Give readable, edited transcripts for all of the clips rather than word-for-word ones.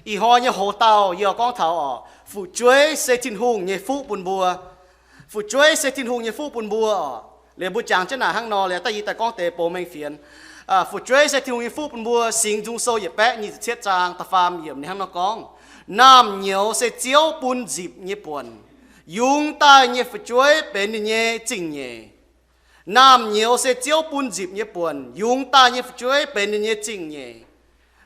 อีหอยเนี่ยโหเตาเยอะก้องเท้าอ๋อฝูช่วยเซตินหุงเนี่ยฟูปุ่นบัวฝูช่วยเซตินหุงเนี่ยฟูปุ่นบัวอ๋อเรียบุจางเจ้าหน้าห้างนอเลยแต่ยีแต่ก้องเตะโปแมงเฟียนฝูช่วยเซตินหุงเนี่ยฟูปุ่นบัวสิงจุงโซเหยียบแปะนี่เทียจางตะฟามเหยียบในห้างนอกองน้ำเหนียวเซเจียวปุ่นจีบเนี่ยป่วนยุงตายเนี่ยฝูช่วยเป็นเนี่ยจริงเนี่ยน้ำเหนียวเซเจียวปุ่นจีบเนี่ยป่วนยุงตายเนี่ยฝูช่วยเป็นเนี่ยจริงเนี่ย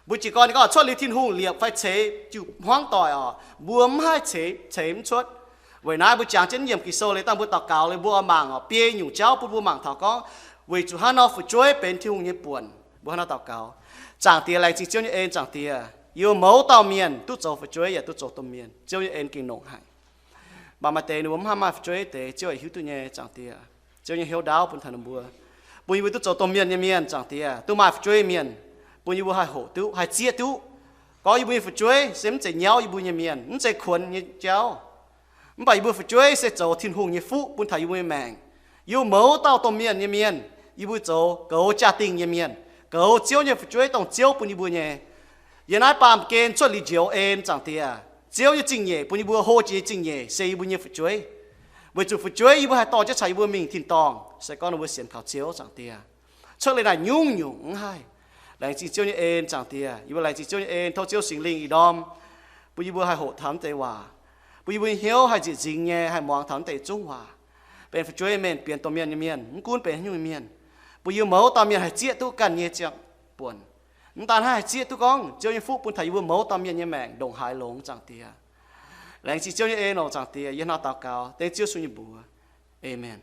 บุจิกรก็ชดลิทินหุงเลียบไฟเฉยจุบห้องต่อยอ๋อบวมให้เฉยเฉยมันชดเวลาบุจางเช่นเยี่ยมกิโซเลยตั้งบุตรเก่าเลยบัวมังอ๋อเปียอยู่เจ้าปุ่นบัวมังเท่าก็เวจุฮันเอาฝึกช่วยเป็นที่หุงญี่ปุ่นบัวฮันเอาเต่าเก่าจางเตียอะไรจริงเจ้าเนี่ยเองจางเตียอยู่หมูเต่าเมียนตู้โจฝึกช่วยอย่าตู้โจต้มเมียนเจ้าเนี่ยเองกินนงหายบามาเตนุผมห้ามมาฝึกช่วยเตเจ้าหิวตัวเนี่ยจางเตียเจ้าเนี่ยหิวดาวปุ่นถนนบัวปุ่นอยู่ตู้โจต้มเมียนเนี่ยเมียนจางเตียตู้มาฝึกช่วยเมียนปุ่นอยู่บัวให้โหตู้ให้เจี๊ยตู้có yêu buồn phụ chuối xem chạy nhau yêu buồn nhà miền nó chạy khuẩn như cháu nó bảo yêu buồn phụ chuối sẽ trổ thiên hùng như phú buồn thầy yêu buồn mèn yêu mẫu tao tôm miền nhà miền yêu buồn trổ cấu gia đình nhà miền cấu chiếu như phụ chuối tổng chiếu buồn yêu buồn nhà giờ nói bàm kén cho lý chiếu em chẳng tiệt chiếu như chính nhẹ buồn yêu buồn hô chỉ chính nhẹ sẽ yêu buồn như phụ chuối bởi chủ phụ chuối yêu buồn hai to cho chạy yêu buồn mình thiên tòng sẽ có nó buồn xiên thảo chiếu chẳng tiệt cho lên là nhung nhung hai lại chỉ chiếu như em chẳng tiệt, yêu lại chỉ chiếu như em thâu chiếu sinh linh đom, bây giờ hai hộ thám tây hòa, bây giờ hiếu hai chỉ dính nghe hai mong thám tây trung hòa, bên phải chơi men biển tôm miên như miên, cuốn bên như miên, bây giờ máu tôm miên hai chiết tu cần nghe chẳng buồn, chúng ta hai chiết tu con, chiếu như phúc buồn thấy vừa máu tôm miên như mèn đồng hải lống chẳng tiệt, lại chỉ chiếu như em nó chẳng tiệt, yên nào tao cao, tây chiếu xuống như bùa, amen.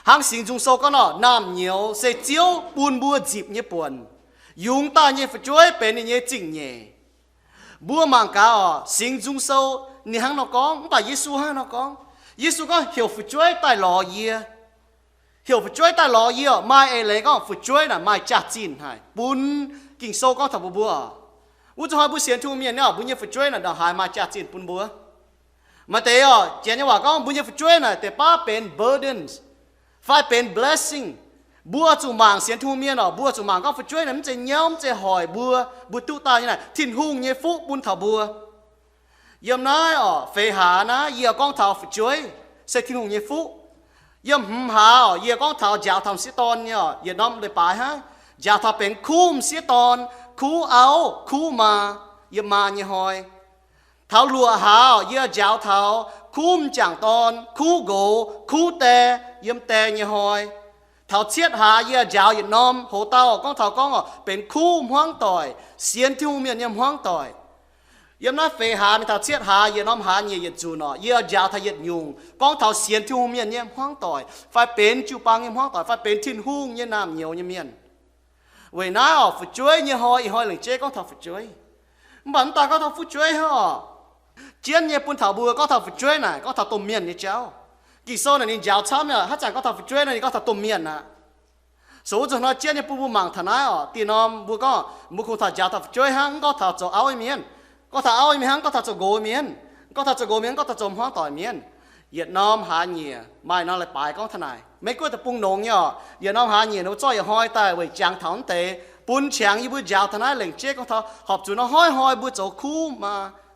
Hàng sinh trung sâu con nó nam nhiều sẽ chiếu buồn bùa dịp như buồn. Dùng ta như phải chuối bên như chỉnh nhẹ bùa mảng cá ở sinh dung sâu ni hăng nó có không phải Giêsu hăng nó có Giêsu có hiểu phải chuối tại lò gì hiểu phải chuối tại lò gì mai ấy lấy có phải chuối là mai chặt chín hay bún kinh sâu có thằng bùa u cho hai bùa xiên thu miền nữa bùa như phải chuối là đào hai mai chặt chín bún bùa mà thế chén như vậy có bùa như phải chuối là để ba bên burdens phải bên blessing bùa chủ mạng xiên thu miên bùa chủ mạng có phải chơi nắm chơi nhóm chơi hỏi bùa tu ta như này thiên hùng như phúc bún thảo bùa yếm nói phê hà ná yếm con thảo phải chơi sẽ thiên hùng như phúc yếm hà yếm con thảo giáo thầm sĩ tôn như yếm nóm lời bài ha giáo thảo bên khum sĩ tôn khu áo khu mà yếm mà như hỏi thảo lùa hà yếm giáo thảo khum chẳng tôn khu gỗ khu tè yếm tè như hỏi thảo chiết hà ye giáo Việt Nam hồ tao con thảo conเป็นคู่ห้องต่อยเสียนที่หูเมียนยำห้องต่อยยำนั้นเฟหามีthảo chiết hà Việt Nam hàเนี่ยยจูนเยgiáoทายยยุงcon thảoเสียนที่หูเมียนยำห้องต่อยไฟเป็นจูปังยำห้องต่อยไฟเป็นทิ้นหูยำน้ำเหนียวยำเมียนเว้ยน้าฝึกช่วยเนี่ยหอยหลังเจ๊con thảoฝึกช่วยบันตาcon thảoฝึกช่วยฮะเจียนเนี่ยปุ่นthảoบัวcon thảoฝึกช่วยน่ะcon thảoต้มเมียนเนี่ยเจ้ากี่โซ่เนี่ยยาวช้ำเนี่ยถ้าจากก็ทำฟิช่วยเนี่ยก็ทำต้มเมียนนะสูงจนเราเจ้าเนี่ยปูมังทนายตีน้อมบุก็บุคคลถ้ายาวทำฟิช่วยหังก็ทำจะเอาไอ้เมียนก็ทำเอาไอ้เมียนก็ทำจะโกเมียนก็ทำจะโกเมียนก็ทำจมห้องต่อยเมียนเหยียดน้อมหาเหนียไม่น้อมเลยไปก็ทนายไม่ก็จะปุงนงเนี่ยเหยียดน้อมหาเหนียเราจ้อยห้อยแต่ไว้จางถังเตะปุนเฉียงยี่บุยาวทนายเหล่งเจ๊ก็ทำหอบจุนห้อยบุยโจคู่มา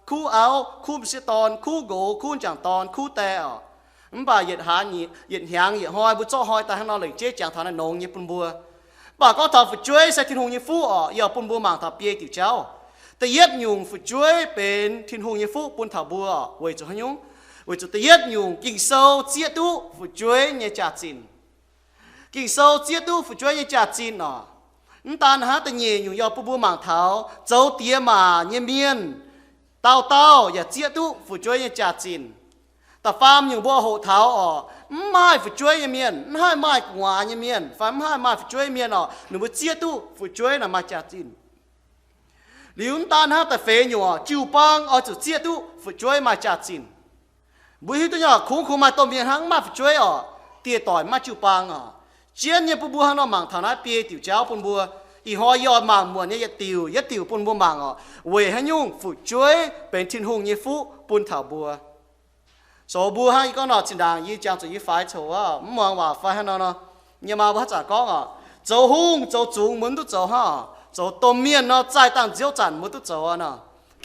คู่เอาคู่เสียตอนคู่โกคู่จางตอนคู่แต่bà nhiệt hà nhiệt hàng nhiệt hoi bữa cho hoi ta hàng nào lấy chết chẳng thằng này nông như bún bùa bà có thằng phải chuối sẽ thiên hùng như phú giờ bún bùa mảng thằng bia tiểu cháu ta yết nhung phải chuối bên thiên hùng như phú bún thằng bùa vậy cho hắn nhung vậy cho ta yết nhung kinh sâu chia tu phải chuối như chả chín kinh sâu chia tu phải chuối như chả chín tan há ta nhẹ nhung giờ bún bùa mảng thảo dấu tía mà như miên tao giờ chia tu phải chuối như chả chínแต่ฟาร์มอย่างบัวโหเท้าไม่ฝึกช่วยยังเมียนให้ไม่กว่ายังเมียนฟาร์มให้ไม่ฝึกช่วยเมียนหนูบัวเจี๊ยตู้ฝึกช่วยน่ะมาจากจีนหลิวตาฮะแต่เฟยอยู่จิวปังจุดเจี๊ยตู้ฝึกช่วยมาจากจีนบุยตัวเนี่ยคุ้งมาต้มเมียนหังมาฝึกช่วยเตี้ยต่อยมาจิวปังเจียนเนี่ยปูบัวหันมังฐานะเปียติ๋วเจ้าปนบัวอีหอยอดมังมัวเนี่ยยัดติ๋วปนบัวมังเวหันยุ่งฝึกช่วยเป็นทิ้นหงเยฟุปนเถาบัวsố bùa hay con nó chỉ đang y chang chỉ phải chỗ mongว่าphải nó nhưng mà bắt chả có chỗ hung chỗ trúng muốn tụt chỗ ha chỗ tôm miên nó trái tăng diêu chản muốn tụt chỗ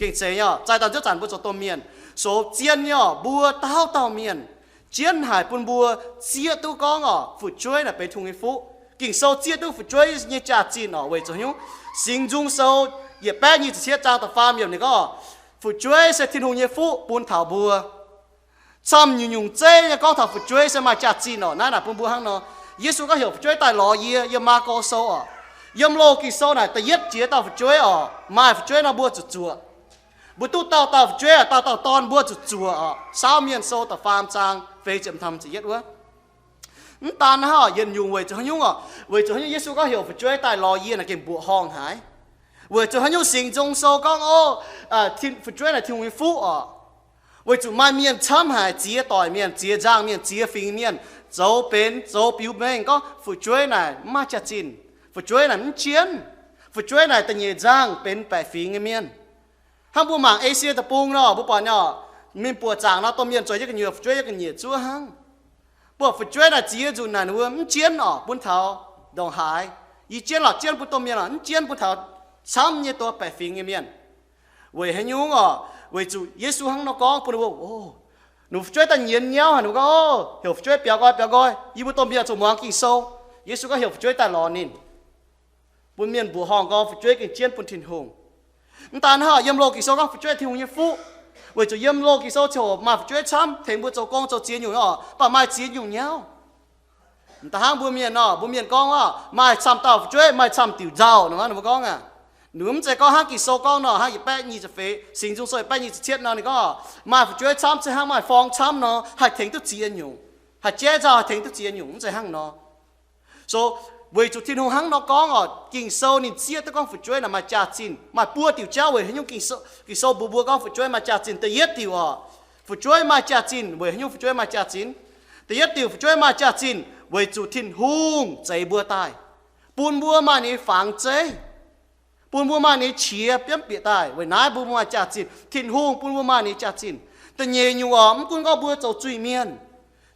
kinh xe nhở trái tàu rất chẳng bữa số tôm miền số chiên nhở bùa tao miền chiên hải bùn bùa chia tu con phụ chuối là bên thùng người phụ kinh sâu chia tu phụ chuối như trà chín vậy cho hiếu sinh dung sâu ye bé như chia trang tập farm nhiều này có phụ chuối sẽ thiên hùng như phụ bùn thảo bùa xăm nhung chế như con thảo phụ chuối sẽ mà trà chín nãy là bùn bùa hăng Giêsu có hiểu phụ chuối tại lò ye ma co sâu yếm lô kinh sâu này ta yết chia tao phụ chuối mai phụ chuối nó bùa chua bữa tu tao chơi tao ton bữa chùa sao miền sâu tao farm trang về chậm thầm chỉ biết quá tan ha yên dùng về cho hắn nhung về cho hắn Giêsu có hiểu phải chơi tại lò yên là cái bộ hong hải về cho hắn nhung sinh trong sâu con thiên phải chơi là thiên nguyên phú về cho mai miền chăm hải chia tỏi miền chia giang miền chia phình miền dấu bến dấu biểu bên có phải chơi này ma chặt chín phải chơi này chiến phải chơi này tại nhà giang bến bẻ phình miền hang bu mảng Asia tập bung nó bu bỏ nhỏ mình bùa chàng nó tôm miên chơi cái nhiều chơi cái nhiều chúa hang bùa phải chơi là chỉ dù nào nữa chiến bún thảo đồng hải ý chiến là chiến bu tôm miên là chiến bu thảo sắm nhưตัวbẻ phình miên vậy hay nhung vậy chủ Giêsu hang nó có bùn bùa nó chơi ta nhiên nhau hả nó có hiểu chơi bèo coi ý bu tôm miên chủ mong kinh sâu Giêsu có hiểu chơi ta lò nín bún miên bùa hong có chơi cái chiến bún thìn hùng ta ha yếm lô kỳ số con phải chơi thiên như phú, vậy cho yếm lô kỳ số chỗ mà phải chơi chăm, thành bữa chỗ con chỗ chiến nhung bà mai chiến nhung nhau, ta hang bữa miền con mai chăm tao phải chơi mai chăm tiểu giàu đúng không con nếu mà có hang kỳ số con hang yếm bé nhưจะphê, sinh dung soi bé nhưจะchết này có, mai phải chơi chăm sẽ hang mai phong chăm hay thành tức chiến nhung, hay chế ra thành tức chiến nhung sẽ hang so vì chủ thiên hùng hăng nó có kinh sâu nên chia tới con phải chơi là mà trả chín mà bua tiểu trao về những kinh sâu bua con phải chơi mà trả chín tới yết tiểu phải chơi mà trả chín về những phải chơi mà trả chín tới yết tiểu phải chơi mà trả chín vì chủ thiên hùng chạy bua tai buôn bua mà ní phẳng chế buôn bua mà ní chia biếm bịa tai vì nãy bua mà trả chín thiên hùng buôn bua mà ní trả chín tới nhẹ nhung cũng có bua châu truy miên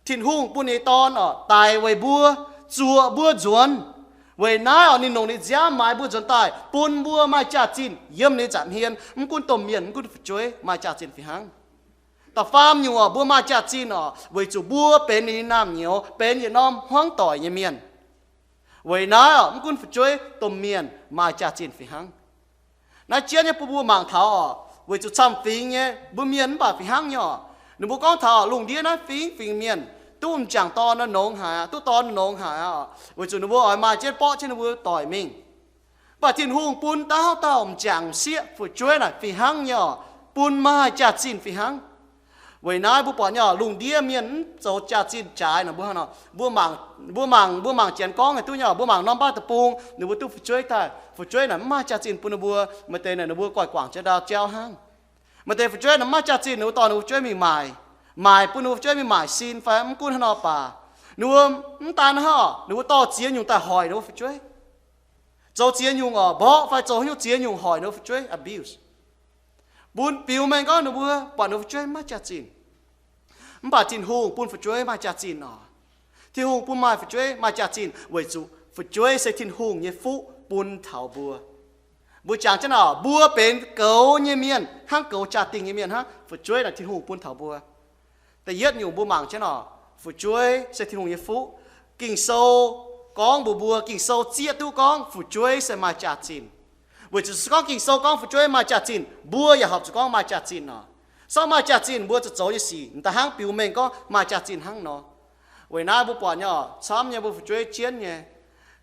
thiên hùng buôn ní ton tài vì bua chùa bua chuẩn vậy nãy nín nông nín giá mai bua chuẩn tài bún bua mai trả chín yếm nín chạm hiền cũng tôm miền cũng phải chơi mai trả chín phải hăng ta farm nhiều bua mai trả chín vậy chủ bua bên nín nam nhiều bên nín nam hoang tỏi như miền vậy nãy cũng phải chơi tôm miền mai trả chín phải hăng nãy chiến như bua mảng thảo vậy chủ chăm phình nhé bua miền bà phải hăng nhỏ nếu bua con thảo lùng đĩa nó phình miền tu chẳng to nó nông hải tu to nó nông hải vì chúng nó vô ở mà chết bỏ trên nó vô tỏi mình bà thiên hùng bún tao chẳng xía phải chơi này phi hăng nhỏ bún mà chả chín phi hăng vì nãy bố bỏ nhỏ lùng đĩa miền dầu chả chín trái nó bố hả bố mảng chén con này tu nhỏ bố mảng non ba tập bung nếu bố tu phải chơi này mà chả chín bún nó bố mà tên này nó bố quải quảng cho đào treo hăng mà tên phải chơi nó mà chả chín nếu to nó chơi mình mài bún nó chơi mình mài xin phải không cún nó bà nếu tan ha nếu to chiến nhung ta hỏi nó phải chơi dầu chiến nhung bỏ phải dầu nhung chiến nhung hỏi nó phải chơi abuse bún biểu mình có nó bữa bọn nó phải chơi mà chặt chín bà chín hùng bún phải chơi mà chặt chín thì hùng bún mai phải chơi mà chặt chín vậy chú phải chơi sẽ thiên hùng như phú bún thảo bùa chẳng chứ nào bùa bên cấu như miền hang cấu chặt tình như miền ha phải chơi là thiên hùng bún thảo bùa tại yết nhiều bùa mảng chứ nào phải chơi sẽ thiên hùng như phú kinh sâu con bùa kinh sâu chia tu con phải chơi sẽ mà chặt chín vì chỉ con kinh sâu con phải chơi mà chặt chín bùaอย่าhọc chỉ con mà chặt chín sao mà chặt chín bùaจะ走như gì người ta hang biểu mình có mà chặt chín hang nó vì nãy bùa bỏ nhỏ xóm nhà bùa phải chơi chiến nhé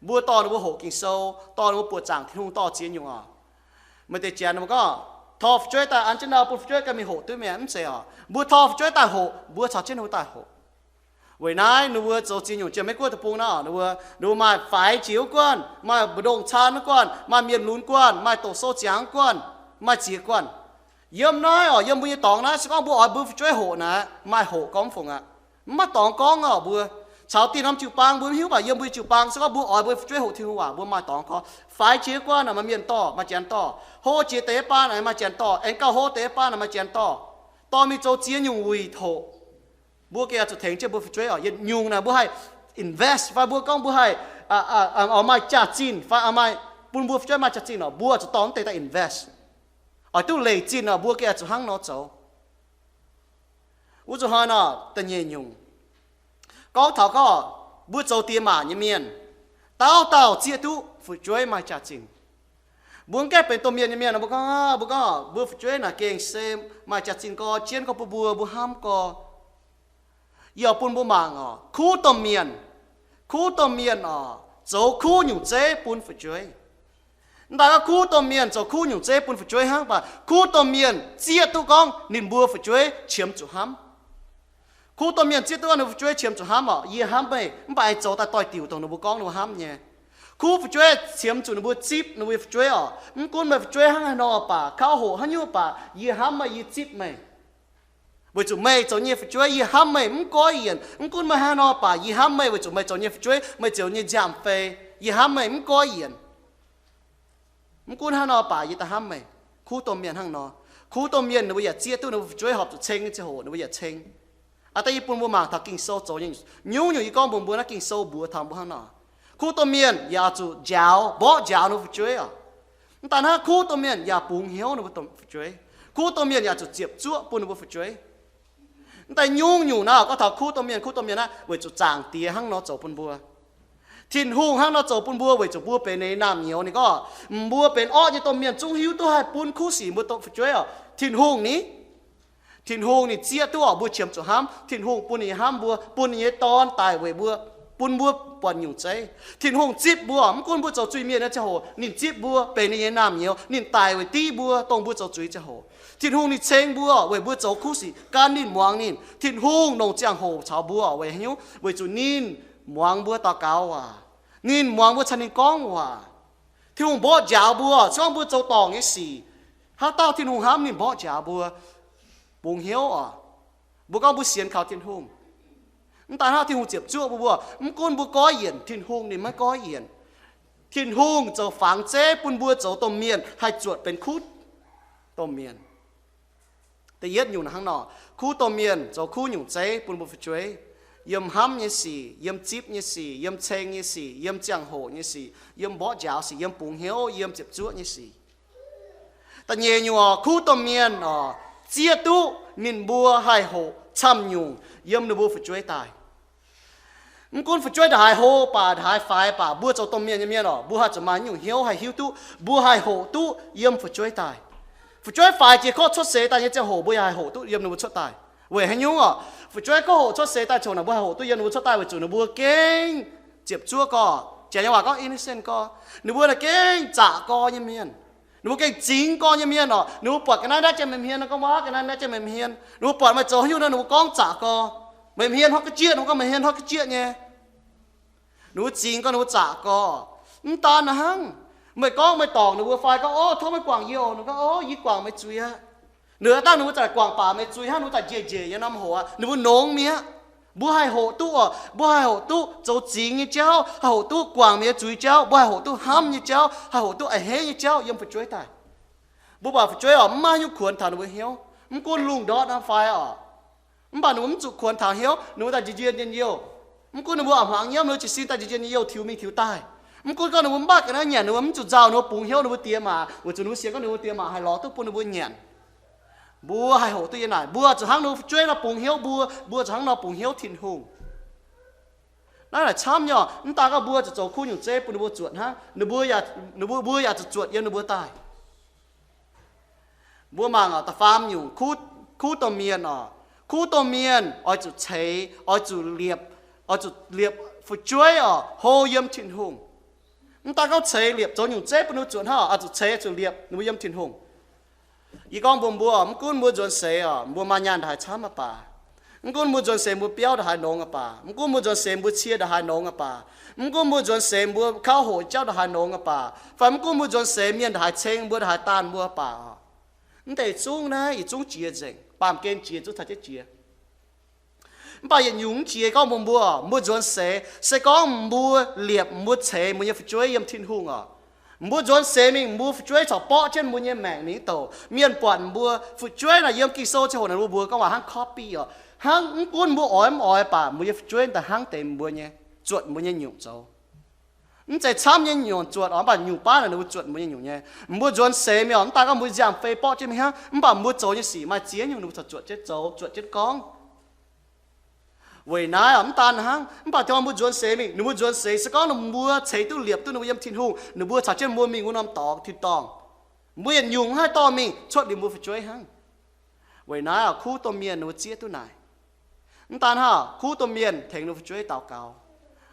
bùa to nó bùa hộ kinh sâu to nó bùa chẳng thiên hùng to chiến nhiều mà để chén nó có thọ phải chơi ta ăn trên nào bùa phải chơi cái mình hộ tôi mẹ em sẽ bùa thọ phải chơi ta hộ bùa chặt trên hộ ta hộ vậy nãy nó bùa走chiến nhiều chơi mấy quân tập bung nó bùa mà phải chiếu quân mà bùa đồng chan quân mà miền lún quân mà tổ số trắng quân mà chỉ quân yếm nói yếm bùa tòng nói sẽ có bùa bùa phải chơi hộ nè mà hộ con phụng mà tòng con bùa cháu tin ông chịu bang bùa hiếu bảo yếm bùa chịu bang sẽ có bùa phải chơi hộ thiên hòa bùa mà tòng có phải chiếu quân mà miền to mà chén to hô chế tế ba này mà chén to anh cao hô tế ba này mà chén to mi châu chiến nhung quỳ thổ bùa kiaจะถึงจะบùaช่วยยันยุงนะบùaให้ invest ฝ่ายบùaก้องบ่วให้เอามาจัดจีนฝ่ายเอามาปุ่นบùaช่วยมาจัดจีนบùaจะต้องแต่ invest ở tu lệ chín ở bua kia chỗ hang nó chỗ u chỗ hai nó tên nhẹ nhung có thảo có bua chỗ tiêm mà như miền tao chia tu phụ chuối mà trả chính buông cáiเป็นตัวเมียนเนี่ยนะบุก็บัวช่วยน่ะเก่งเซมมาจากจินก็เจียนก็บัวบัวห้ามก็อย่าปุ่นบัวมังอ่ะคู่ตัวเมียนอ่ะโจคู่อยู่เจ๊ปุ่นฝุช่วยแต่ก็คู่ตัวเมียนโจคู่อยู่เจ๊ปุ่นฝุช่วยห้างป่ะคู่ตัวเมียนเจียตุกองนินบัวฝุช่วยเฉียมจุห้ามคู่ตัวเมียนเจียตุกองนินฝุช่วยเฉียมจุห้ามอ่ะยี่ห้ามไปไม่ไปโจแต่ต่อยติ๋วตรงนบุกองนบุห้ามเนี่ยคู่ฝุช่วยเฉียมจุนบุจิบนบุฝุช่วยอ่ะมันกุนมาฝุช่วยห้างนอป่ะข้าวโหห้างยูป่ะยี่ห้ามมายี่จิบไหม为主妹做你福追，伊喊妹唔改人，唔管咪喊我爸，伊喊妹为主妹做你福追，咪做你giảm phê，伊喊妹唔改人，唔管喊我爸，伊但喊妹，คู่ตัวเมียนหั่งนอคู่ตัวเมียน你會日接都你福追學就清之後，你會日清，啊但一般冇忙他經收做人，牛伊講本那經收冇ทำ冇หั่งนอคู่ตัวเมียนอย่าจูเจ้าบ่เจ้า你福追啊，但係คู่ตัวเมียนอย่าปุงเหี้ยว你不懂福追，คู่ตัวเมียนอย่าจูเจ็บจ้วปุ่น你不福追。แต่ยุ่งอยู่นะก็ถ้าคู่ตัวเมียนนะเวจุจางเตียหั่งนอโจปุ่นบัวทินหุงหั่งนอโจปุ่นบัวเวจุบัวเป็นในน้ำเหนียวนี่ก็บัวเป็นอ้อยี่ตัวเมียนจุงหิวตัวให้ปุ่นคู่สีบัวตัวช่วยอ่ะทินหุงนี่เจี๊ยตัวบัวเฉียมจุห้ามทินหุงปุ่นนี่ห้ามบัวปุ่นนี่ตอนตายเวบัวปุ่นบัวปวนอยู่ใจทินหุงจิบบัวมันกุนบัวโจจุยเมียนนะเจ้าโหนินจิบบัวเป็นในน้ำเหนียวนินตายเวตีบัวตรงบัวโจจุยเจ้าโหทินหงนี่เชงบัวเวบัวโจคู่สิการนินมวงนินทินหงนงเจียงโหชาวบัวเวหิวเวจุนินมวงบัวตาเกาว่ะนินมวงบัวชนินก้องว่ะทินหงบ่ยาวบัวช่องบัวโจตองยี่สี่ถ้าเต้าทินหงห้ามนินบ่ยาวบัวบุงเหี้ยวอ่ะบัวก็บัวเสียนข่าวทินหงแต่ถ้าทินหงเจ็บจ้วบัวมันก้นบัวก้อยเย็นทินหงนี่ไม่ก้อยเย็นทินหงโจฝังเจ๊ปุ่นบัวโจต้มเมียนให้จวดเป็นคุดต้มเมียนแต่ยึดอยู่ในข้างนอกคู่ตัวเมียนจะคู่อยู่ใจปุ่นบุฟช่วยยมห้ำยี่สี่ยมจิบยี่สี่ยมเชงยี่สี่ยมจังโหยี่สี่ยมบ่อจ่าวสี่ยมปุงเหี้ยวยมเจ็บจ้วยี่สี่แต่เยี่ยอยู่คู่ตัวเมียนเจี๊ยตุนินบัวให้โหช้ำอยู่ยมนบัวช่วยตายมันกุนช่วยได้โหป่าได้ไฟป่าบัวจะตัวเมียนยังเมียนบัวจะมาอยู่เหี้ยวให้หิวตุบัวให้โหตุยมช่วยตายphụ trách phải chỉ có xuất xế tại những hồ bơi hai hồ tụ yếm nó xuất tài, vậy hay nhung à, phụ trách có hồ xuất xế tại chỗ nào bơi hồ tụ yếm nó xuất tài, vậy chỗ nào bơi kén, chụp chua co, trẻ nhỏ có innocent co, nó bơi là kén trả co như miền, nó kén chính co như miền nó bọt cái này đã cho mình hiền nó có má cái này đã cho mình hiền, nó bọt mà chỗ như nó con trả co, mình hiền hoặc cái chuyện nó có mình hiền hoặc cái chuyện nhé, nó chính co nó trả co, ta là hăng mày con mày tòng nó vừa phải có ô thôi mày quảng nhiều nó có ô ít quảng mày chui ha nửa tao nó tại quảng bà mày chui ha nó tại dễ như năm hồ à nó vừa nóng mía bữa hai hồ tu châu chính như cháu hồ tu quảng mía chui cháu bữa hai hồ tu ham như cháu hai hồ tu ai hé như cháu yếm phải chui tại bữa bà phải chui ở mai như khuôn thằng nó vừa hiếu không con lùng đó đang phải ở không bà nó không chịu khuôn thằng hiếu nó tại dễ nhiều không con nó vừa ẩm hoàng nhá nó chỉ xin tại dễ nhiều thiếu mình thiếu tàiมันกูก็นึกว่าบ้ากันนะเนี่ยนึกว่ามันจุดเจ้านึกว่าปุงเหี้ยวนึกว่าเตี้ยมาว่าจุดนึกเสียก็นึกว่าเตี้ยมาให้ล้อตัวปุ่นนึกว่าเนี่ยบัวให้หัวตัวยังไงบัวจะทั้งนึกช่วยเราปุงเหี้ยวบัวจะทั้งเราปุงเหี้ยวถิ่นหงนั่นแหละช้ำเนี่ยนั่นตาก็บัวจะโจคู่อยู่เจ๊ปุ่นนึกว่าจวดฮะนึกบัวอยากจะจวดยังนึกว่าตายบัวมังอ่ะแต่ฟาร์มอยู่คู่ตัวเมียนอ่ะคู่ตัวเมียนอ้อยจุดเฉยอ้อยจุดเรียบฝึกช่วยอ่ะโฮยมถิ่นหงมันตาเขาเฉยเรียบจนอยู่เจ๊ปนุจวนห่ออาจจะเฉยจนเรียบนึกยมถิ่นหงอีกองบัวมันกุ้นบัวจนเสียบัวมายานได้ช้ำมาป่ามันกุ้นบัวจนเสียบัวเปี้ยวได้นองป่ามันกุ้นบัวจนเสียบัวเชียได้นองป่ามันกุ้นบัวจนเสียบัวข้าวโหเจ้าได้นองป่าฝ่ายมันกุ้นบัวจนเสียเมียนได้เชงบัวได้ตานบัวป่ามันแต่จุ้งนะอีจุ้งเจียเจงปามเกณฑ์เจียจุ้งทัดเจียbà hiện nhúng chia có một mua chuẩn sẽ có mua liệp mua chế mua như phải chuối yếm thiên hùng à mua chuẩn sẽ mình mua phải chuối chọc bỏ trên mua như mảng ní tổ miền quận mua phải chuối là yếm kỳ sâu cho hồ này mua có vào hang copy à hang cuốn mua ỏi bà mua như phải chuối là hang tiền mua nhé chuột mua như nhúng châu chạy chăm nhện nhọn chuột ở bản nhung ba là nó chuột mới nhung nhé mua chuột xé mèo ta có mua giảm phê bọ chứ mày ha bảo mua chấu như xỉ mà chia nhung nó chuột chết chấu chuột chết con vậy nãy ẩm tan hăng bảo cho mua chuột xé mình nó mua chuột xé sẽ có nó mua xé tu liệp tu nó yếm thiên hùng nó mua chả trên mua mình cũng nằm tỏ thịt tòng mua nhung hai to mình chuột đi mua phải chơi hăng vậy nãy ở khu tôm miền nó chia tu này ẩm tan ha khu tôm miền thành nó phải chơi tàu cao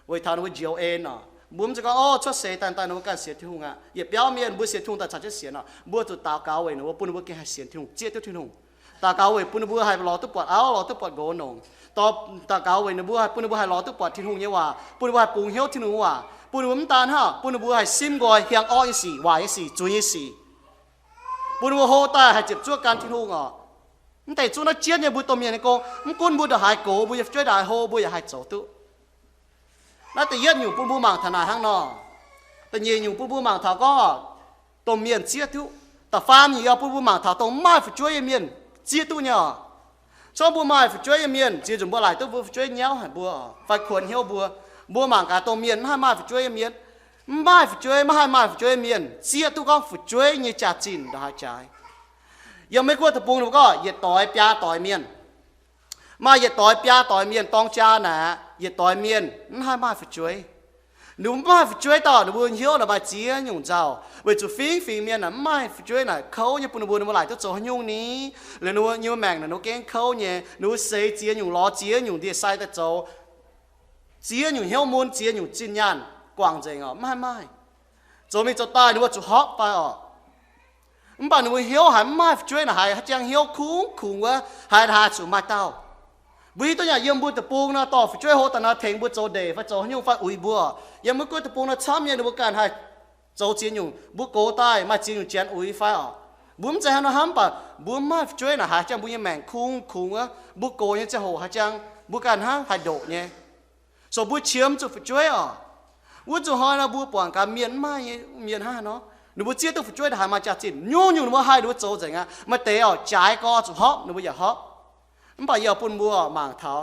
vậy thằng nó chiều ên à bùmจะก็อ๋อชดเสียแต่หนูการเสียที่หงอ่ะอย่าเปี้ยวเมียนบุเสียที่หงแต่ชัดจะเสียเนาะบัวตัวตาเกาเว้ยหนูปุ่นบัวแกให้เสียที่หงเจี๊ยที่หงตาเกาเว้ยปุ่นบัวให้รอตุ๊ปอดเอารอตุ๊ปอดโกนงต่อตาเกาเว้ยหนูบัวให้ปุ่นบัวให้รอตุ๊ปอดที่หงเนี่ยว่าปุ่นบัวให้ปุงเหี้ยวที่หงว่าปุ่นบัวตาฮะปุ่นบัวให้ซิมกอยเฮียงอ้อยสีวายสีจุยสีปุ่นบัวโหตาให้เจ็บชั่วการที่หงอ่ะแต่ชั่วนั้นเจี๊ยเนี่ยบัวตัวเมียนี่ก็มันกุ้นบัวจะหายโกบัวจะช่วยได้โหบัวจะหายโจตุนั่นแต่เย็นอยู่ปุ่นบัวมังธนาห้างนอแต่ยีอยู่ผู้มั่งท่าก็ตัวเมียนเจี๊ยทุแต่ฟาร์มอยู่ผู้มั่งท่าตัวไม่ฝึกช่วยเมียนเจี๊ยตุเนี่ยชอบผู้ไม่ฝึกช่วยเมียนเจี๊ยจุ่มบัวไหลตัวผู้ฝึกช่วยเนี้ยหันบัวไฟขวนเหี้ยวบัวมั่งกับตัวเมียนให้ไม่ฝึกช่วยเมียนไม่ฝึกช่วยไม่ให้ไม่ฝึกช่วยเมียนเจี๊ยตุก็ฝึกช่วยยี่จ่าจีนได้ใจยังไม่กลัวตะปูนก็เหยียดต่อยปลาต่อยเมียนมาเหยียดต่อยปลาต่อยเมียนตองจ้าหนาเหยียดต่อยเมียนให้ไม่ฝึกช่วยหนูไม่ฝึกช่วยต่อหนูบุญเหี้ยวหนูไปเจี๊ยหนุ่มเจ้าเวจุฟิงเมียนน่ะไม่ฝึกช่วยน่ะเขาเนี่ยปุ่นบุญหนูมาหลายตัวโจหนุ่มนี้หรือหนูยิ้มแมงน่ะหนูแกงเขาเนี่ยหนูเสียเจี๊ยหนุ่มล้อเจี๊ยหนุ่มที่ใส่แต่โจเจี๊ยหนุ่มเหี้ยวมุนเจี๊ยหนุ่มจินยันกวางเจงอ่ะไม่โจมีโจตายหนูว่าจุฮอกไปอ่ะมันบอกหนูเหี้ยวหายไม่ฝึกช่วยน่ะหายจังเหี้ยวคุ้งว่าหายจุมาเต้าวิตัวอย่างยืมบุตรปูนะต่อช่วยโหแต่นาเทงบุตรโจเดฟ้าโจหิ้วฟ้าอุยบัวยังไม่ก็ตะปูนะช้ำยังดูการให้โจเจียนอยู่บุโกใต้มาเจียนอยู่เจียนอุยฟ้าอ่ะบุ้มใจฮันนะฮัมปะบุ้มมาช่วยนะหาจังบุญยังแมงคุ้งอ่ะบุโกยังจะโหหาจังบุการหาหายโดเนี่ยโซบุเชื่อมจุดช่วยอ่ะบุจุหอยนะบุป่วนการเมียนมาเมียนห้าเนาะหนูบุเจียต้องช่วยหามาจากจีนยุ่งหนูบุให้หนูโจจังอ่ะมาเตะอ่ะจ่ายก็จุฮอกหนูบุอย่าฮอกมันบอกอย่าปุ่นบัวหมางเท้า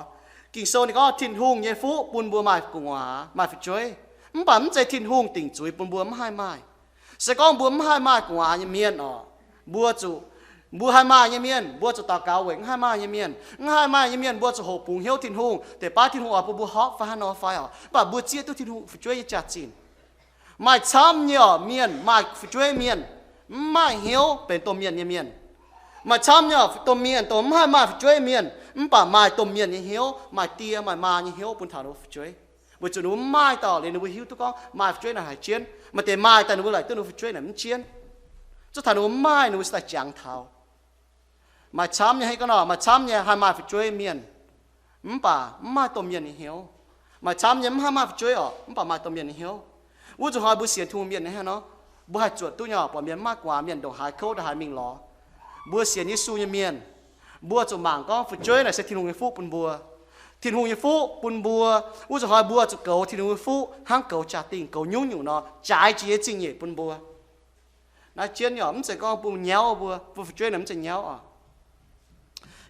กิ่งโซนี่ก็ทิ้นหุงเยฟูปุ่นบัวมากุงหวามาฟิช่วยมันบอกมันใจทิ้นหุงติ่งจุยปุ่นบัวไม่ให้ไม่สก้องบัวไม่ให้ไม่กุงหวาเมียนอ๋อบัวจุบัวให้ไม่เมียนบัวจุตาเกาเหวงให้ไม่เมียนให้ไม่เมียนบัวจุโหปุงเหี้ยวทิ้นหุงแต่ป้าทิ้นหุงอ๋อบัวฮอกฟ้านอไฟอ๋อป้าบัวเจี๊ยตัวทิ้นหุงฟิช่วยจัดจีนไม่ช้ำเนี่ยเมียนไม่ฟิช่วยเมียนไม่เหี้ยวเป็นตัวเมียนเมียนมาช้ำเนี่ยตัวเมียนตัวไม่มาช่วยเมียนป่าไม้ตัวเมียนยังเหี้ยวไม้เตี้ยไม้มายังเหี้ยวปุ่นถานุช่วยบุจุนุไม้ต่อเลยนุหิวทุกคนไม้ช่วยน่ะหายเชียนมาแต่ไม้แต่นุไหลตัวนุช่วยน่ะมันเชียนจุดถานุไม้นุสตาจังเท้ามาช้ำยังให้ก็หน่อมาช้ำยังให้มาช่วยเมียนป่าไม้ตัวเมียนยังเหี้ยวมาช้ำยังให้มาช่วยอ๋อป่าไม้ตัวเมียนยังเหี้ยววุจุหอยบุเสียทุ่มเมียนนะฮะเนาะบุหายจวดตัวเนี่ยป่าเมียนมากกว่าเมียนดอกหายเขาดอกหายมิงล้อบัวเสียนิสูยเมียนบัวจุหมางก็ฝึกช่วยหน่อยเสทิ้งหงยฟูปุ่นบัวทิ้งหงยฟูปุ่นบัววุ้จะหอยบัวจุเก่าทิ้งหงยฟูห้างเก่าจ่าติ่งเก่ายุ่งอยู่เนาะจ่ายจีจริงเหย่ปุ่นบัวน่าเจียนเนี่ยมันจะก็ปุ่นเหนียวบัวฝึกช่วยเนี่ยมันจะเหนียวอ่ะ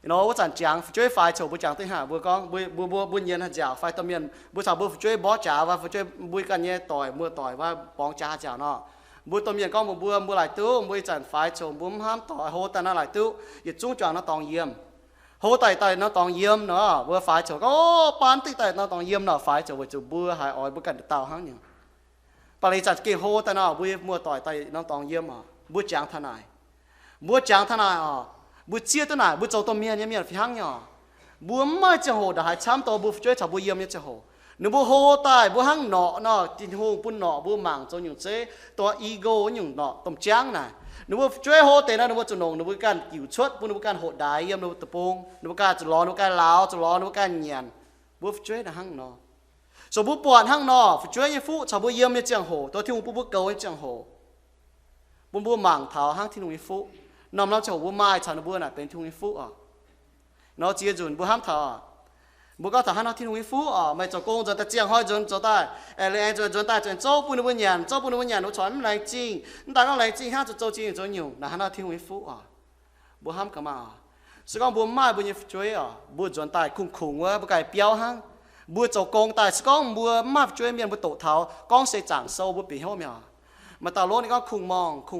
เนาะว่าจันจางฝึกช่วยไฟโฉบบัวจางที่หาบัวก็บัวเย็นหันจ่าไฟตะเมียนบัวสาวบัวฝึกช่วยบอจ่าว่าฝึกช่วยบัวกันเนี่ยต่อยบัวต่อยว่าปองจ่าจ่าเนาะบัวตัวเมียนก็บัวหลายตู้บัวจันไฟโฉมบัวห้ามต่อโหแต่น่าหลายตู้อย่าจุ้งจางน่าตองเยี่ยมโหแต่น่าตองเยี่ยมเนาะบัวไฟโฉมก็ปานติแต่น่าตองเยี่ยมเนาะไฟโฉมบัวจูบัวหายอ้อยบัวกันเต่าห้างอย่างปริจัดกี่โหแต่น่าบัวมัวต่อยแต่น่าตองเยี่ยมอ่ะบัวจางทนายอ่ะบัวเจี๊ยตัวไหนบัวโจตัวเมียเนี่ยพี่ห้างเนี่ยบัวไม่จะโหแต่หายช้ำตัวบัวช่วยชาวบัวเยี่ยมเนี่ยจะโหหนูบัวโหตายบัวหั่งเนาะจินหูปุ่นเนาะบัวหมางจนอยู่เจ้ตัวอีโก้อยู่เนาะต้มจ้างน่ะหนูบัวช่วยโหแต่นะหนูบัวจุนงหนูบัวการกิ่วชดปุ่นหนูบัวการโหดได้เยี่ยมหนูตะปงหนูบัวการจุล้อหนูบัวการล้าวจุล้อหนูบัวการเงียนบัวช่วยนะหั่งเนาะส่วนบัวปวดหั่งเนาะช่วยยี่ฟูชาวบัวเยี่ยมเนี่ยจังโหตัวที่หูบัวเกาเนี่ยจังโหบัวหมางเท้าหั่งที่หนูยี่ฟูน้ำเราจะบัวไม้ชาวหนูบัวน่ะเป็นที่หนูยี่ฟูอ่ะเนาะเจี๊ยจุนบัวห้ามเท้าบุก็ถ้าหาที่หนุ่ยฟูอ๋อไม่จะโกงจนแต่เจียงห้อยจนจะได้เลยจนได้จนเจ้าปุ่นวันยันหนูชอนไม่แรงจริงแต่ก็แรงจริงห้าจะเจ้าจริงจนอยู่นะหาที่หนุ่ยฟูอ๋อบุห้ามกันมาสก้องบุไม้บุญช่วยอ๋อบุจนตายคุ้งว่าบุไก่เปี้ยวห้าง bùa châu công tại con bùa mát chơi miền bùa tổ tháo con sẽ chẳng sâu bùa bị hao mèo mà tao lối này con khùng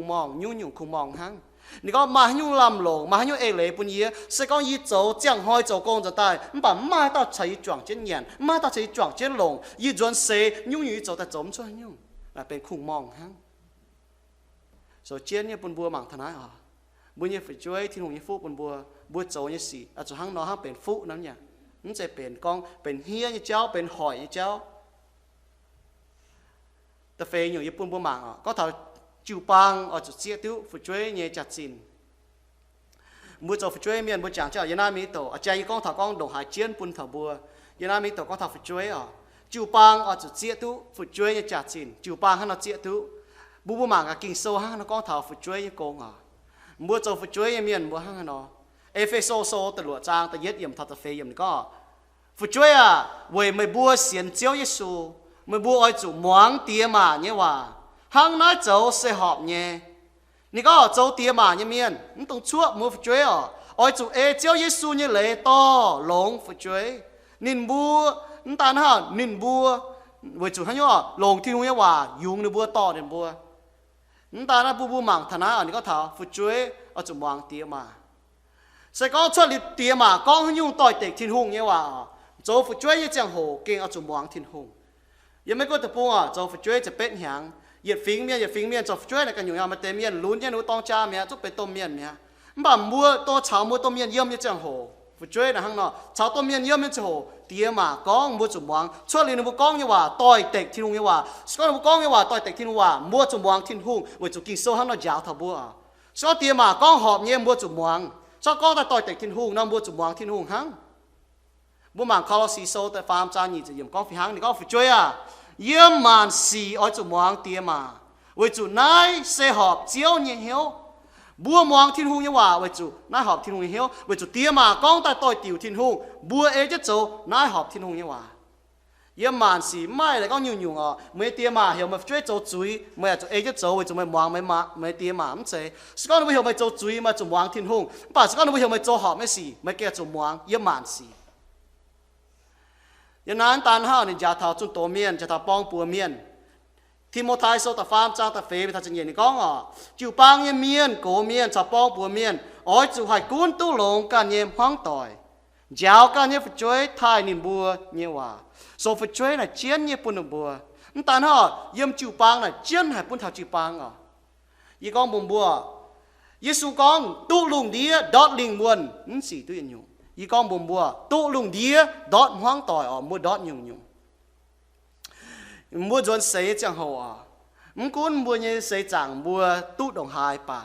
mong nhung khùng mong hăngนี่ก็มาให้ยุ่งลำหลงมาให้ยุ่งเอเล่ปุ่นยี่ใส่ก็ยี่โจเจียงหอยโจกงจะตายมันแบบมาต่อใช้จ่วงเจียนเย็นมาต่อใช้จ่วงเจียนหลงยี่จวนเสยยุ่งอยู่โจแต่จมช่วยยุ่งเป็นคุงมองฮังโจเจียนเนี่ยปุ่นบัวหมั่งทนายอ๋อบุญยี่ฝึกช่วยที่หงยี่ฟูปุ่นบัวบัวโจยี่สี่อาจจะฮังน้อฮังเป็นฟูนั่นเนี่ยมันจะเป็นกองเป็นเฮียยี่เจ้าเป็นหอยยี่เจ้าแต่เฟยอยู่ยี่ปุ่นบัวหมั่งอ๋อก็เท่าchiu bang ở chỗ chia tiêu phụ chuối nhẹ chặt xin mua chỗ phụ chuối miền mua chẳng cho yên nam mỹ tổ ở trái con thảo con đồng hải chiến pun thảo bùa yên nam mỹ tổ con thảo phụ chuối ở chiu bang ở chỗ chia tiêu phụ chuối nhẹ chặt xin chiu bang hắn nó chia tiêu bu bu mảng cả kinh sâu hắn nó con thảo phụ chuối nhẹ con ở mua chỗ phụ chuối miền mua hắn nó Epheso so từ lụa trang từ yết yểm thật từ phê yểm có phụ chuối à về mày bua xiên chiếu Giêsu mày bua ở chỗ muang tía mà nhé hòa hăng nói cháu sẽ họp nhé, nị có cháu tiêm mà như miền, nó tung chuột mua phụ chuối à, ôi chú ê cháu Giêsu như lệ to lồng phụ chuối, nín bua, nó tan hả, nín bua, với chú hắn nhớ lồng thiên huy hòa, dùng nó bua to đến bua, nó tan hả bu mảng thằng nào, nị có thảo phụ chuối ở chỗ mảng tiêm mà, sẽ có chuột liệt tiêm mà, con dùng tỏi tịch thiên hùng như hòa, cháu phụ chuối như chẳng hồ kinh ở chỗ mảng thiên hùng, giờ mấy cô tập buông à, cháu phụ chuốiจะเป็นหยังnhiệt phím miên cho chuối này cái nhiều mà tế miên lún như nó tông cha miên chúc về tôm miên miên bà mua to cháo mua tôm miên yếm như chẳng hồ chuối là hăng nọ cháo tôm miên yếm như chẳng hồ tía mà con mua chủng muang chuối liền mua con như hòa tỏi tịch thiên hùng như hòa con mua con như hòa tỏi tịch thiên hùng hòa mua chủng muang thiên hùng với chủng kinh sâu hăng nó giáo thảo bùa cho tía mà con họp như mua chủng muang cho con ta tỏi tịch thiên hùng nó mua chủng muang thiên hùng hăng mua mảng Colossi sâu tại farm cha nhị chỉ yếm con phi hăng thì con phi chuối à yếm màn xì ở chỗ muang tía mà với chủ nai sẽ họp chiếu nhẹ hiếu bua muang thiên hùng như hòa với chủ nai họp thiên hùng hiếu với chủ tía mà con ta tôi tiểu thiên hùng bua ế chất chỗ nai họp thiên hùng như hòa yếm màn xì mai lại con nhiều nhiều à mấy tía mà hiểu mà chơi chỗ chuối mấy à chỗ ế chất chỗ với chủ mấy muang mấy tía mà không chế con nó hiểu mấy chỗ chuối mà chỗ muang thiên hùng bà con nó hiểu mấy chỗ họp mấy xì mấy kia chỗ muang yếm màn xìยันนั้นตานห้านี่จะท้าจุนโตเมียนจะท้าป้องปัวเมียนที่โมไทยโซตาฟาร์มจ้างตาเฟไปท้าจังเย็นนี่ก้องอ่ะจิวปังเยี่ยเมียนโกเมียนจะป้องปัวเมียนอ้อยจิวหายกุ้นตู้หลงการเยี่ยมห้องต่อยยาวการเยี่ยมช่วยไทยนินบัวเยี่ยว่าโซฟช่วยน่ะเจียนเยี่ยปุ่นบัวนั่นตานห้าเยี่ยมจิวปังน่ะเจียนหายปุ่นท้าจิวปังอ่ะยี่ก้องบุญบัวยิสุก้องตู้ลุงเดียดอดลิงวนนั่นสี่ตู้ยันอยู่ยี่ก้องบุญบัวตู้ลุงเดียดอดห้องต่อยอ๋อมัวดอดยุ่งมัวจวนเสียจังหัวมันกุ้นมัวเนี่ยเสียจังมัวตู้ดงหายป่า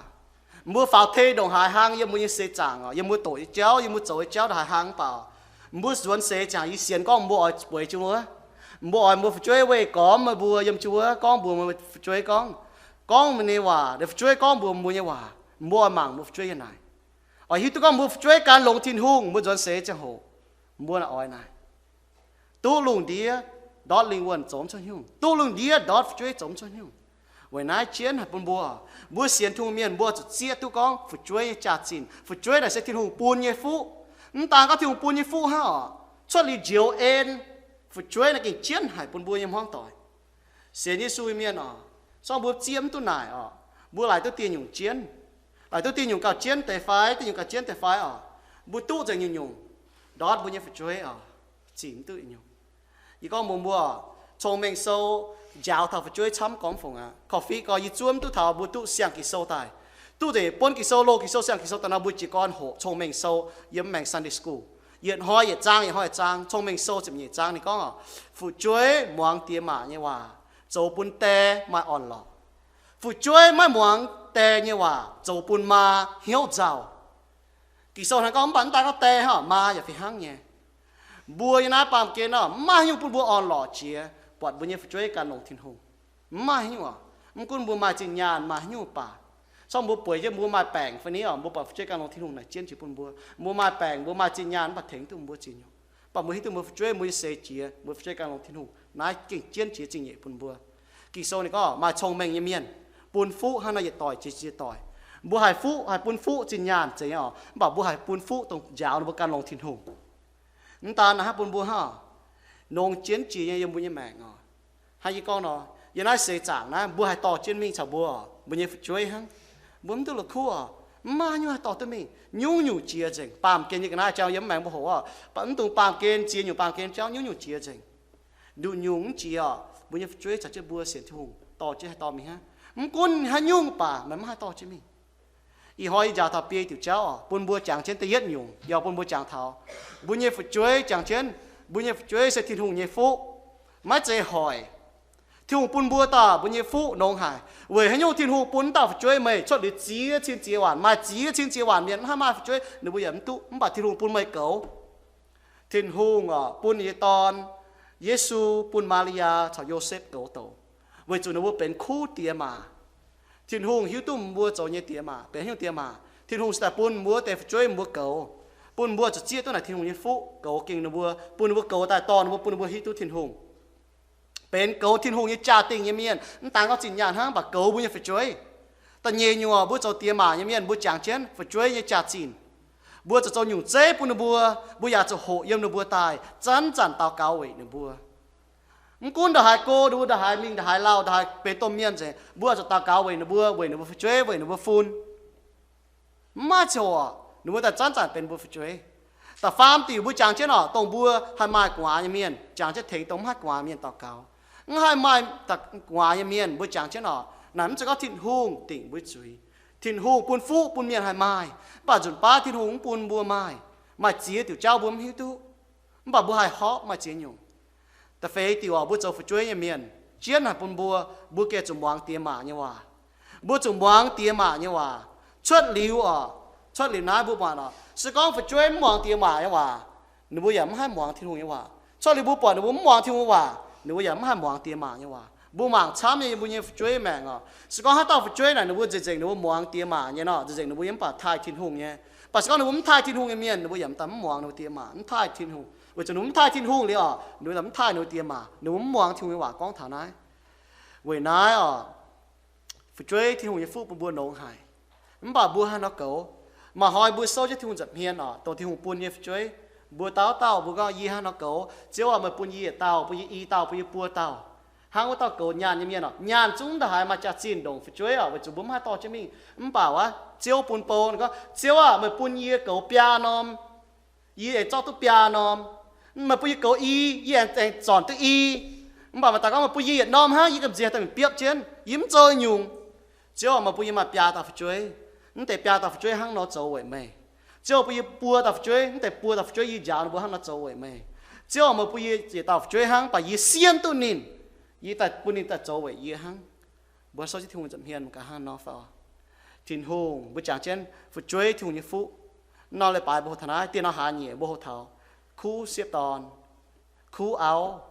มัวฝาเทดงหายห้างยังมัวเนี่ยเสียจังอ๋อยังมัวต่อยเจ้ายังมัวโจยเจ้าหายห้างป่ามัวจวนเสียจังยี่เสียนก้องมัวอ่อยป่วยจังมัวอ่อยมัวช่วยเว้ยก้องมาบัวยังชัวก้องบัวมาช่วยก้องมันเนี่ยว่าเดี๋ยวช่วยก้องบัวมัวเนี่ยว่ามัวหมั่งมัวช่วยยังไงอ๋อฮิตก็มัวช่วยการลงทินหุ่งมัวจวนเสียจังหัวมัวน่ะอ่อยนายตู้ลุงเดียดอดลิงวันจมชนยุ่งตู้ลุงเดียดอดช่วยจมชนยุ่งวันนั้นเชียนหัดบนบัวเสียนทุ่งเมียนบัวจุดเสียตู้กองฝึกช่วยจัดสินฝึกช่วยแต่เสทินหุ่งปูนเยฟูนั่นต่างก็ทินหุ่งปูนเยฟูฮะช่วยลีเจียวเอ็นฝึกช่วยนักกินเชียนหัดบนบัวยมห้องต่อยเสียนี่ซุยเมียนอ๋อสองบัวเจียมตู้ไหนอ๋อบัวหลายตู้เตียนยุ่งเชียนหลายตู้เตียนยุ่งกับเชียนแต่ไฟตียุ่งกับเชียนแต่ไฟอ๋อบัวตู้จะยุ่งดอดบัวเนี่ยฝึกช่วยอ๋อจีนตู้ยุ่งอีกก็มุมบัวชงเมงโซยาวเท่าช่วยช้ำกองฝงอ่ะกาแฟก็ยิ่งจ้วมตู้เท่าบุตู้เสียงกิโซตายตู้เดี๋ยวปนกิโซโลกิโซเสียงกิโซตอนนั้นบุจีก้อนโหชงเมงโซยิ้มแมงซันดิสกูเหยียดห้อยเหยียดจ้างเหยียดห้อยจ้างชงเมงโซจะมีจ้างนี่ก็ฝูช่วยมวงเตี้ยหมาเนี่ยว่าโจปุนเตมาอ่อนหล่อฝูช่วยไม่มวงเตเนี่ยว่าโจปุนมาเหี้ยวเจ้ากิโซนั้นก็บันตาก็เตฮะมาอย่าไปหั่งเนี่ยบัวยันนาปามเกณฑ์มาหิ้วปุ่นบัวอ่อนหล่อเชียปวดบัวเนี่ยช่วยการลงทินหงมาหิ้วมันกุ้นบัวมาจิญญาณมาหิ้วป่าซ่อมบัวป่วยยังบัวมาแปลงฟันนี้บัวปวดช่วยการลงทินหงไหนเจียนจีปุ่นบัวมาแปลงบัวมาจิญญาณปัดถึงตุ้มบัวจิญญป่าบัวที่ตุ้มบัวช่วยบัวเสียเชียบัวช่วยการลงทินหงนายเก่งเจียนเชียจิญญาปุ่นบัวกิโซนี่ก็มาชงเมงเมียนปุ่นฟูข้างในอย่าต่อยเจียต่อยบัวหายฟูหายปุ่นฟูจิญญาณเจียอ๋อบ่าบัวหายปุ่นฟูตรงยาวบัวการลงทินหงนั่นตานะฮะปุ่นบัวฮะ nông chiến chỉ như bún như mẹ ngò hai cái con nó giờ nói sẽ chẳng na bùa hai tỏ trên mình chào bùa bùa như chơi hăng bún tôi là khua mà như hai tỏ tới mình nhung chia chừng pam kia như cái này cháu yếm mẹ bùa hồ bắn tung pam kia chia nhung pam kia cháu nhung chia chừng đủ nhung chia bùa như chơi chả chơi bùa xiển thùng tỏ chơi hai tỏ mình ha quân hai nhung bà mà hai tỏ trên mình y hỏi giờ thằng bia tiểu cháu bún bùa chẳng trên tay yết nhung giờ bún bùa chẳng thảo bùa như chơi chẳng trên bùa như chơi sẽ thiên hùng như phú mấy chơi hỏi thiên hùng bún bùa ta bùa như phú nông hải vậy hay nhung thiên hùng bún ta phải chơi mày cho để chí trên chí hoàn mà chí trên chí hoàn miền hai mà phải chơi nếu bây giờ tụ bà thiên hùng bún mày cẩu thiên hùng bún y tòn Giêsu bún Maria chào Joseph cẩu tổ vậy chủ nóเป็นคู่เตียมาthiên hùng hiếu tụm bùa cho như ตียมาเป็นhiếuเตียมาthiên hùng sẽ bún bùaแต่chơi bùa cẩu bún bùaจะchiaตัวไหนthiên hùng như phú cẩu kinh nó bùa cẩu tại tòn nó bùa hiếu tụ thiên hùngเป็นเกาทิ้งหงยี่จ่าติงยี่เมียนนั่นต่างก็จินยานห้างแบบเกาบุญยี่ฝช่วยแต่เยี่ยบัวเจ้าเตียมายี่เมียนบัวจางเช่นฝช่วยยี่จ่าจินบัวจะเจ้าหนุ่มเจ๊ปุ่นบัวอยากจะโหยมนบัวตายจันเตาเกาไว้นบัวมันกุ้นเดาหายโกดูเดาหายมิงเดาหายเหล้าเดาหายเป็นต้มเมียนเจ๊บัวจะเตาเกาไว้นบัวฝช่วยไว้นบัวฟูนมาเจ้านบัวแต่จันเป็นบัวฝช่วยแต่ฟาร์มตีบัวจางเช่นตรงบัวให้มากว่ายี่เมียนจางจะเทงตรงมากกว่าเมียนเตาเกาhai mai tắc ngoài miền bữa chẳng chứ nọ nắm cho có thịt hung tỉnh bữa chuối thịt hung buôn phú buôn miền hai mai bà chuẩn ba thịt hung buôn bùa mai mà chia tiểu trao buôn hiu tu bà bùa hai họ mà chia nhung ta phê tiểu ở bữa châu phải chuối miền chia là buôn bùa kia chủng bóng tiêm mà như hòa bùa chủng bóng tiêm mà như hòa xuất liu nói bùa mà nọ sự con phải chuối bóng tiêm mà như hòa nếu bùa giảm hai bóng thịt hung như hòa xuất liu bùa bỏ nếu bùa bóng thịt hung hòa nếu bây giờ mà mong tiền mà như vậy, bố mong chăm như bố như chơi mẹ ngọ, sự có hát tao phải chơi này nếu bố dễ nếu bố mong tiền mà như nó dễ nếu bố yếm bà thay thiên hùng nhé, bà sự có nếu bố thay thiên hùng như miền nếu bố yếm tắm mong nếu tiền mà, thay thiên hùng, vậy cho nếu thay thiên hùng liền nếu tắm thay nếu tiền mà, nếu bố mong thiên hùng như vậy con thằng này, vậy nói phải chơi thiên hùng như phúc bố nông hải, bà bố hai nó cẩu, mà hỏi bố sâu cho thiên hùng giật hiền tổ thiên hùng buôn như chơi bùa tao bùa có gì ha nó cẩu chiếu mà bùn gì tao bùn gì tao bùn gì bùa tao hàng của tao cẩu nhàn như miền nhàn chúng ta hay mà chặt xin đồng phải chơi vậy chú bấm hai to cho mình bảo á chiếu bùn bồn có chiếu mà bùn gì cẩu pia nom gì để cho tôi pia nom mà bùn gì cẩu y để chọn tôi y bảo mà tao có mà bùn gì nom ha gì cầm gì tao mình biết trên yếm chơi nhung chiếu mà bùn gì mà pia tao phải chơi để pia tao phải chơi hàng nó trâu vậy mày chiếu bây giờ bùa tập chơi,แต่bùa tập chơi gì giáo nó bùa hàng nó trâu vậy mày, chiếu mà bây giờ chỉ tập chơi hàng, bây giờ xiên tu nín, giờ tập bùa nín tập trâu vậy giờ hàng, bùa sau chỉ thiên hùng chậm hiền cả hàng nó phải, thiên hùng bùa chẳng chen, bùa chơi thiên hùng như phú, nó lại bài bùa thằng ấy, tiền nó hà nhẹ bùa thảo, khu xếp tòn, khu áo,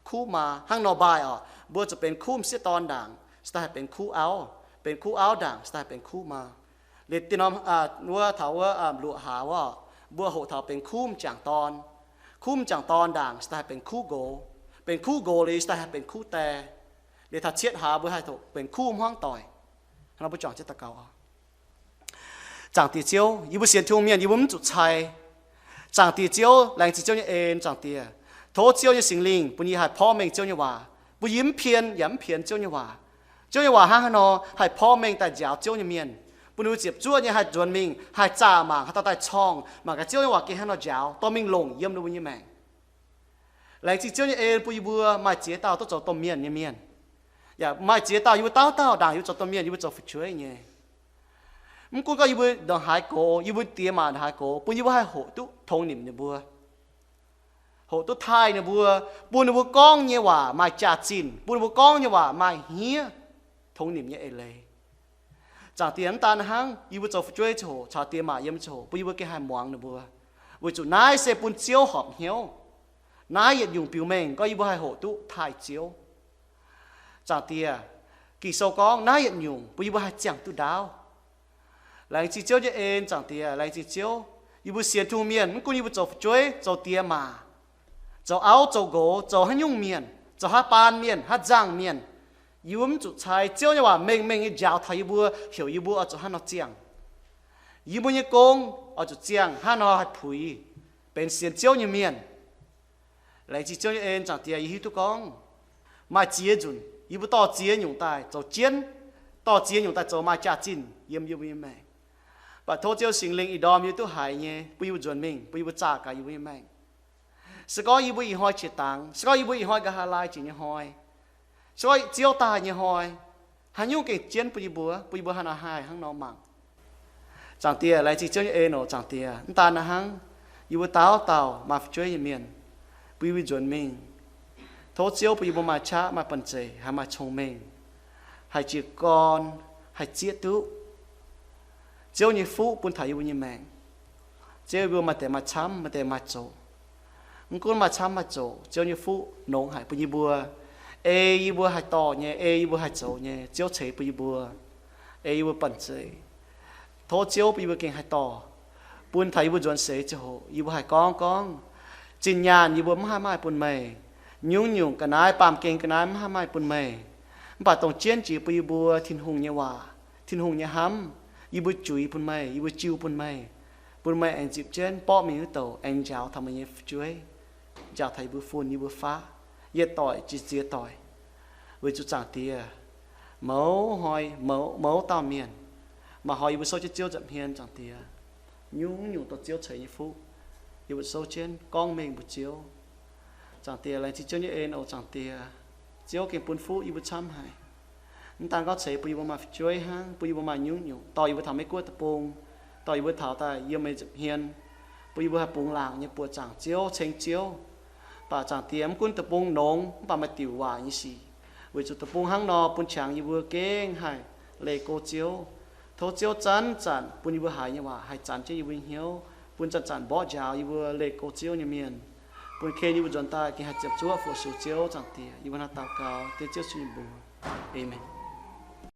khu mà hàng nó bài bùaจะเป็นคู่xếp tòn đảng, sẽเป็นคู่เอ้าด่างsẽเป็นคู่มาเด็ดตีน้องนัวเถาว่าหลวหาว่าบัวหกเถาเป็นคุ้มจังตอนด่างสไตล์เป็นคู่โกเลยสไตล์เป็นคู่แต่เดี๋ยวถ้าเชียดหาบัวให้ถูกเป็นคู่ห้องต่อยเราไปจ่องเจตเก่าจังตีเจียวยี่บุเสียนทุ่งเมียนยี่บุมจุดชัยจังตีเจียวแรงจีเจียวเนี่ยเองจังตีโถเจียวเนี่ยสิงลิงปุญญาให้พ่อเมงเจียวเนี่ยว่าปุยิ้มเพียนย้ำเพียนเจียวเนี่ยว่าห้างฮานอให้พ่อเมงแต่ยาวเจียวเนี่ยเมียนปุ่นดูจีบจ้วนยังให้จวนมิงให้จ่ามาให้ตาใต้ช่องมากระเจียวยังว่ากินให้เราเจ้าตัวมิงลงเยี่ยมดูบุญยี่แมงหลังจีเจียวยังเอ็นปุยบัวมาเจียเต้าต้องจ่อต้มเมียนเนี่ยอย่ามาเจียเต้าอยู่เต้าด่างอยู่จ่อต้มเมียนอยู่จ่อฟิชช่วยเนี่ยมึงกูก็อยู่บุดองหายโกอยู่บุเตี้ยมาหายโกปุ่นอยู่บุให้โหตุทงหนิมเนี่ยบัวโหตุไทยเนี่ยบัวปุ่นบุก้องเนี่ยว่ามาจ่าจินปุ่นบุก้องเนี่ยว่ามาเฮียทงหนิมเนี่ยเอเลยจากเตียนตาหางยูบุจฟช่วยโฉชาเตียมาเยี่ยมโฉปุยบุเกหายมวงนะบัวบุจุนายเสปุ่นเจียวหอมเหี้ยวนายหยุ่งปิวเมงก็ยูบุให้โหตุถ่ายเจียวจากเตียกี่โซกองนายหยุ่งปุยบุให้จังตุดาวหลังจีเจียวจะเอ็นจากเตียหลังจีเจียวยูบุเสียทุ่งเมียนมันกูยูบุจฟช่วยโจเตียมาโจเอาโจโกโจให้ยุ่งเมียนโจให้ปานเมียนให้จังเมียนยูมจุดชายเจ้าเนี่ยว่าเมงยาวทายบัวเหี่ยวยูบัวเอาจุดฮันเอาเจียงยูบัวเนี่ยกงเอาจุดเจียงฮันเอาให้ผุยเป็นเสียนเจ้าเนี่ยเมียน lại chỉ cho em chẳng tiền yêu tu con mà chia dùn yêu bút to chia nhung tai cho chiến to chia nhung tai cho mà trả chín yếm mẹ và thô chiếu sinh linh ý đom yêu tu hại nhé bùi dùn mình bùi trả cả yêu mẹ sẽ có yêu bùi hoi chỉ tăng sẽ có yêu bùi hoi cả hà lai chỉ như hoi sẽ có chiếu ta như hoi hắn nhung cái chiến bùi bùa hắn hai hắn nó mặn chẳng tiền lại chỉ cho em nó chẳng tiền ta là hắn yêu tao mà chơi như miền bùi dùn mình thô chiếu bùi bùa mà cha mà bận chế hay mà thông minh hay chỉ con hay chia tú chiếu như phú bùn thấy như mẹ chiếu bùa mà để mà chăm mà để mà chỗ con mà chăm mà chỗ chiếu như phú nông hay bùi bùa yêu bùa hay to nhé yêu bùa hay chỗ nhé chiếu chế bùi bùa yêu bùa bận chế thô chiếu bùi bùa kinh hay to bùn thấy bùa dọn sấy chỗ yêu bùa hay con chính nhàn yêu bùa mai bùn mày nhung cái nái pam kinh cái nái mai bùn mày bà tổng chiến chỉ bùi bùa thiên hùng như hòa thiên hùng như hám yêu bùa chuối bùn mày yêu bùa chiu bùn mày anh dịp trên bỏ mình tàu anh giáo thầm anh chuối giáo thầy bùa phun yêu bùa phá yết tỏi chỉ chia tỏi với chú chẳng tía mẫu tao miền mà hỏi yêu bùa sâu chiếu chậm hiền chẳng tía nhung tao chiếu chảy như phú yêu bùa sâu trên con mình bùa chiếu chẳng tía lại chỉ cho như em chẳng tía chiếu cái bùn phú yêu bùa chăm hay nhưng ta có thể bùi bùa mà chuối hang bùi bùa mà nhung tỏi yêu bùa thầm mấy cua tập bông tỏi yêu bùa thảo tài yêu mấy chậm hiền bùi bùa bông làng như bùa chẳng chiếu chênh chiếu bà chẳng tiêm quân tập bông nông bà mà tiểu hòa như xì với chú tập bông hang nọ bùn chẳng như vừa kênh hay lệ cô chiếu thô chiếu chán bùn như vừa hài như hòa hay chán chứ như vừa hiếu bùn chán bỏ giáo như vừa lệ cô chiếu như miền bùn kê như vừa dọn tay khi hạt chập chúa phụ sủ chiếu chẳng tiêm như vừa hạt tàu cao tiết chiếu suy bùn amen.